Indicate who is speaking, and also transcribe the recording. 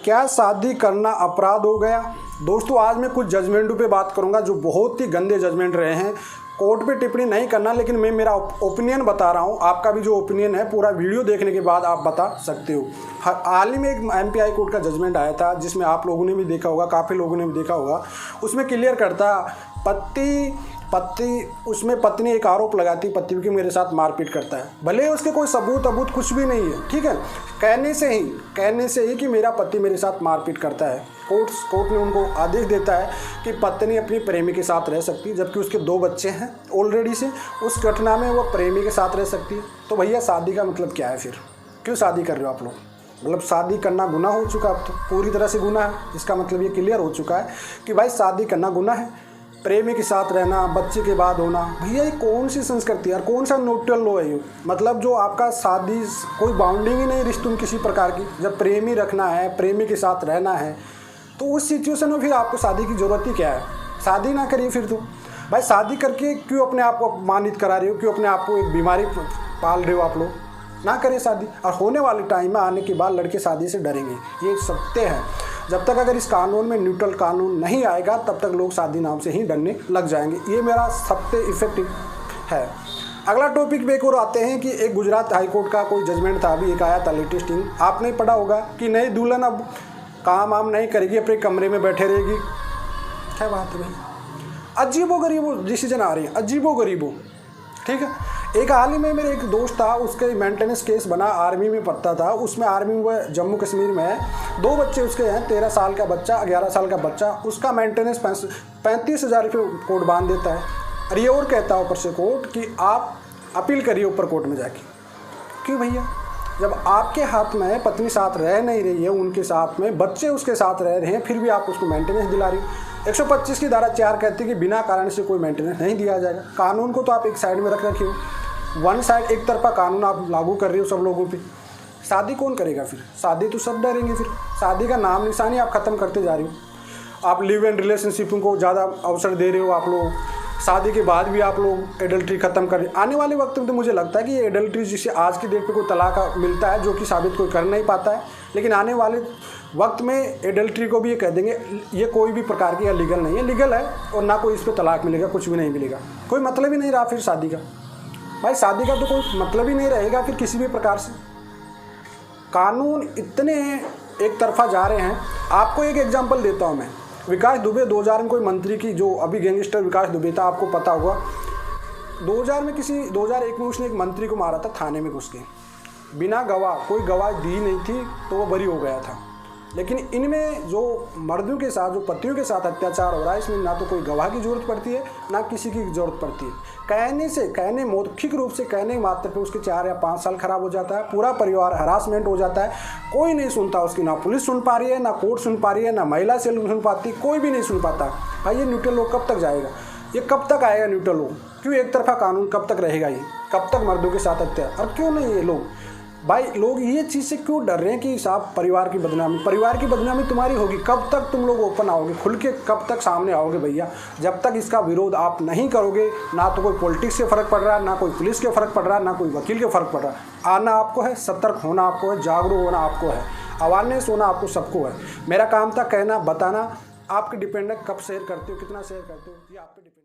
Speaker 1: क्या शादी करना अपराध हो गया? दोस्तों आज मैं कुछ जजमेंटों पे बात करूंगा जो बहुत ही गंदे जजमेंट रहे हैं। कोर्ट पे टिप्पणी नहीं करना, लेकिन मैं मेरा ओपिनियन बता रहा हूँ। आपका भी जो ओपिनियन है पूरा वीडियो देखने के बाद आप बता सकते हो। हाल ही में एक एमपी हाई कोर्ट का जजमेंट आया था जिसमें आप लोगों ने भी देखा होगा, काफ़ी लोगों ने भी देखा होगा। उसमें क्लियर करता उसमें पत्नी एक आरोप लगाती पति की मेरे साथ मारपीट करता है, भले उसके कोई सबूत कुछ भी नहीं है, ठीक है। कहने से ही कि मेरा पति मेरे साथ मारपीट करता है। कोर्ट ने उनको आदेश देता है कि पत्नी अपनी प्रेमी के साथ रह सकती है, जबकि उसके 2 बच्चे हैं ऑलरेडी से। उस घटना में वो प्रेमी के साथ रह सकती है। तो भैया शादी का मतलब क्या है फिर? क्यों शादी कर रहे हो आप लोग? मतलब शादी करना गुनाह हो चुका, अब तो पूरी तरह से गुनाह है। इसका मतलब ये क्लियर हो चुका है कि भाई शादी करना गुनाह है। प्रेमी के साथ रहना, बच्चे के बाद होना, भैया ये कौन सी संस्कृति है, कौन सा न्यूट्रल लॉ है ये? मतलब जो आपका शादी कोई बाउंडिंग ही नहीं रिश्तों में किसी प्रकार की। जब प्रेमी रखना है, प्रेमी के साथ रहना है, तो उस सिचुएशन में फिर आपको शादी की ज़रूरत ही क्या है? शादी ना करिए फिर तो। भाई शादी करके क्यों अपने आप को अपमानित करा रहे हो? क्यों अपने आप को एक बीमारी पाल रहे हो आप लोग? ना करिए शादी। और होने वाले टाइम में आने के बाद लड़के शादी से डरेंगे, ये सत्य है। जब तक अगर इस कानून में न्यूट्रल कानून नहीं आएगा तब तक लोग शादी नाम से ही डरने लग जाएंगे। ये मेरा सत्य इफेक्टिव है। अगला टॉपिक पे एक और आते हैं कि एक गुजरात हाईकोर्ट का कोई जजमेंट था, अभी एक आया था लेटेस्टिंग। आपने पढ़ा होगा कि नई दुल्हन अब काम वाम नहीं करेगी, अपने कमरे में बैठे रहेगी। क्या बात है भाई? अजीबो गरीबो डिसीजन आ रही है, अजीबो गरीबो, ठीक है। एक हाल ही में मेरे एक दोस्त था, उसके मेंटेनेंस केस बना, आर्मी में पढ़ता था। उसमें आर्मी में जम्मू कश्मीर में है, 2 बच्चे उसके हैं, 13 साल का बच्चा, 11 साल का बच्चा। उसका मेंटेनेंस 35,000 रुपये कोर्ट बांध देता है। और ये और कहता है ऊपर से कोर्ट कि आप अपील करिए ऊपर कोर्ट में जाके। क्यों भैया? जब आपके हाथ में पत्नी साथ रह नहीं रही है, उनके साथ में बच्चे उसके साथ रह रहे हैं, फिर भी आप उसको मेंटेनेंस दिला रही हो। 125 की धारा 4 कहती है कि बिना कारण से कोई मेंटेनेंस नहीं दिया जाएगा। कानून को तो आप एक साइड में रख रखे हो, वन साइड एक तरफा कानून आप लागू कर रहे हो सब लोगों पे। शादी कौन करेगा फिर? शादी तो सब डरेंगे फिर। शादी का नाम निशानी आप ख़त्म करते जा रहे हो। आप लिव इन रिलेशनशिप को ज़्यादा अवसर दे रहे हो आप लोग। शादी के बाद भी आप लोग एडल्ट्री ख़त्म कर रहे। आने वाले वक्त में तो मुझे लगता है कि ये एडल्ट्री जिसे आज की डेट पे कोई तलाक मिलता है, जो कि साबित कोई कर नहीं पाता है, लेकिन आने वाले वक्त में एडल्ट्री को भी ये कह देंगे ये कोई भी प्रकार की लीगल नहीं है, लीगल है, और ना कोई इस पर तलाक मिलेगा, कुछ भी नहीं मिलेगा। कोई मतलब ही नहीं रहा फिर शादी का। भाई शादी का तो कोई मतलब ही नहीं रहेगा फिर किसी भी प्रकार से। कानून इतने एक तरफा जा रहे हैं। आपको एक एग्जांपल देता हूँ मैं। विकास दुबे 2000 में कोई मंत्री की, जो अभी गैंगस्टर विकास दुबे था, आपको पता होगा, 2001 में उसने एक मंत्री को मारा था थाने में घुस के, बिना गवाह, कोई गवाह दी नहीं थी, तो वो बरी हो गया था। लेकिन इनमें जो मर्दों के साथ, जो पतियों के साथ अत्याचार हो रहा है, इसमें ना तो कोई गवाह की ज़रूरत पड़ती है, ना किसी की ज़रूरत पड़ती है। मौखिक रूप से कहने मात्र पे उसके 4 या 5 साल खराब हो जाता है, पूरा परिवार हरासमेंट हो जाता है। कोई नहीं सुनता उसकी, ना पुलिस सुन पा रही है, ना कोर्ट सुन पा रही है, ना महिला सेल सुन पाती, कोई भी नहीं सुन पाता। भाई ये न्यूट्रल लॉ कब तक जाएगा? ये कब तक आएगा न्यूट्रल लॉ? क्यों एक तरफा कानून कब तक रहेगा? ये कब तक मर्दों के साथ अत्याचार? और क्यों नहीं ये लोग, भाई लोग ये चीज़ से क्यों डर रहे हैं कि साहब परिवार की बदनामी तुम्हारी होगी? कब तक तुम लोग ओपन आओगे, खुल के कब तक सामने आओगे भैया? जब तक इसका विरोध आप नहीं करोगे, ना तो कोई पॉलिटिक्स से फ़र्क पड़ रहा है, ना कोई पुलिस के फ़र्क पड़ रहा है, ना कोई वकील के फ़र्क पड़ रहा है। आना आपको है, सतर्क होना आपको है, जागरूक होना आपको है, अवेयरनेस होना आपको सबको है। मेरा काम था कहना, बताना। आपके डिपेंड है कब शेयर करते हो, कितना शेयर करते हो, ये आप पे डिपेंड।